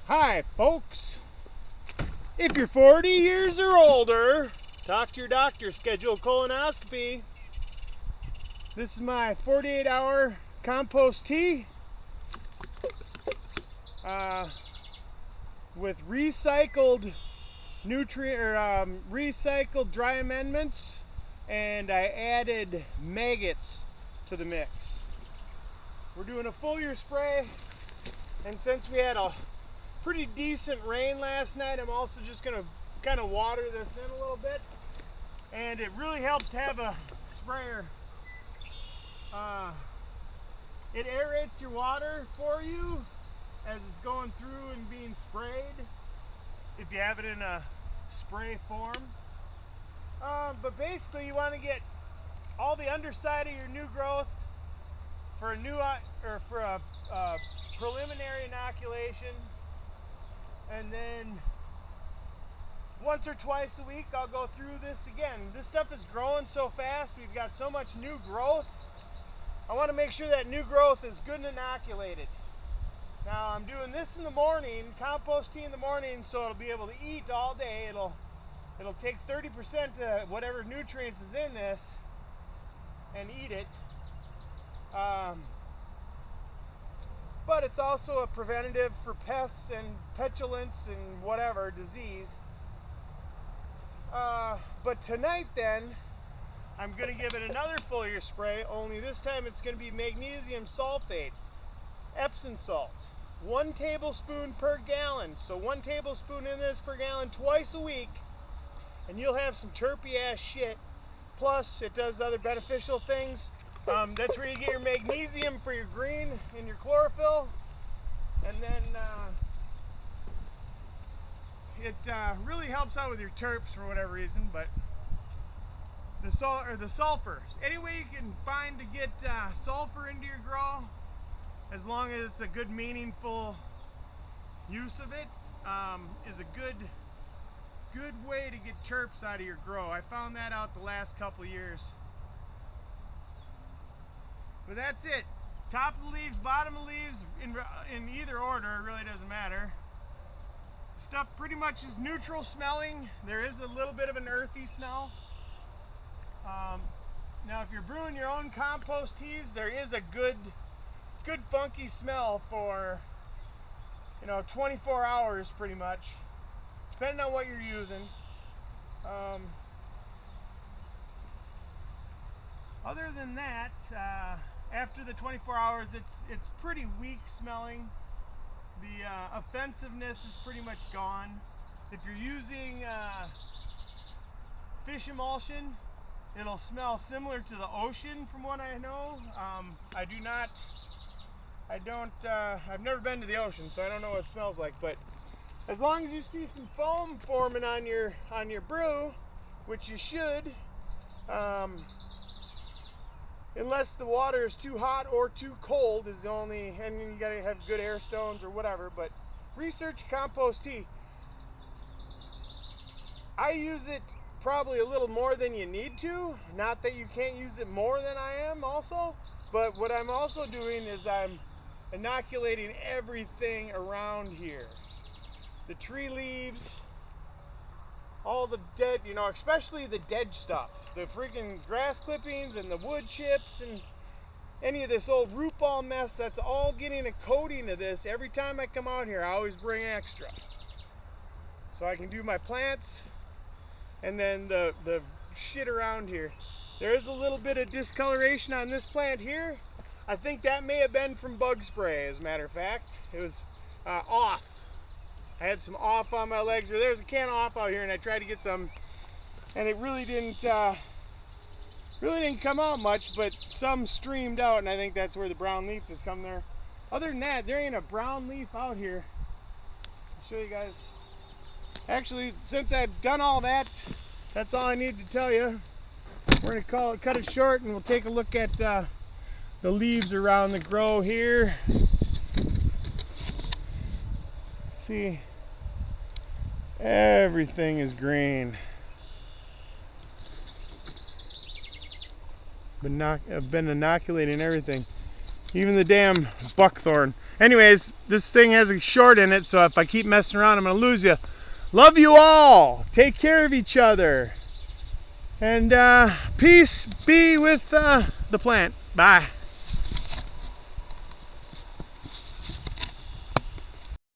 Hi folks, if you're 40 years or older, talk to your doctor, schedule a colonoscopy. This is my 48-hour compost tea with recycled recycled dry amendments, and I added maggots to the mix. We're doing a full year spray, and since we had a pretty decent rain last night, I'm also just going to kind of water this in a little bit, and it really helps to have a sprayer. It aerates your water for you as it's going through and being sprayed if you have it in a spray form. But basically you want to get all the underside of your new growth for a preliminary inoculation. And then once or twice a week I'll go through this again. This stuff is growing so fast, we've got so much new growth. I want to make sure that new growth is good and inoculated. Now I'm doing this in the morning, compost tea in the morning, so it'll be able to eat all day. It'll take 30% of whatever nutrients is in this and eat it. But it's also a preventative for pests and petulance and whatever disease. But tonight then, I'm going to give it another full year spray, only this time it's going to be magnesium sulfate, Epsom salt. 1 tablespoon per gallon. So 1 tablespoon in this per gallon twice a week, and you'll have some terpy ass shit. Plus it does other beneficial things. That's where you get your magnesium for your green and your chlorophyll, and then it really helps out with your terps for whatever reason. But the sulfur, any way you can find to get sulfur into your grow, as long as it's a good meaningful use of it, is a good way to get terps out of your grow. I found that out the last couple years. But that's it. Top of the leaves, bottom of the leaves, in either order, it really doesn't matter. Stuff pretty much is neutral smelling. There is a little bit of an earthy smell. Now if you're brewing your own compost teas, there is a good funky smell for 24 hours pretty much, depending on what you're using. Other than that, after the 24 hours, it's pretty weak smelling. The offensiveness is pretty much gone. If you're using fish emulsion, it'll smell similar to the ocean from what I know. I've never been to the ocean, so I don't know what it smells like, but as long as you see some foam forming on your brew, which you should, unless the water is too hot or too cold, is the only, and you gotta have good air stones or whatever. But research compost tea. I use it probably a little more than you need to. Not that you can't use it more than I am also, but what I'm also doing is I'm inoculating everything around here. The tree leaves, all the dead, especially the dead stuff. The freaking grass clippings and the wood chips and any of this old root ball mess, that's all getting a coating of this. Every time I come out here, I always bring extra, so I can do my plants. And then the shit around here. There is a little bit of discoloration on this plant here. I think that may have been from bug spray, as a matter of fact. It was off. I had some off on my legs, or there's a can of off out here, and I tried to get some, and it really didn't come out much, but some streamed out, and I think that's where the brown leaf has come there. Other than that, there ain't a brown leaf out here. I'll show you guys. Actually, since I've done all that, that's all I need to tell you. We're gonna cut it short, and we'll take a look at the leaves around the grow here. See, everything is green. I've been inoculating everything. Even the damn buckthorn. Anyways, this thing has a short in it, so if I keep messing around, I'm gonna lose you. Love you all. Take care of each other. And peace be with the plant. Bye.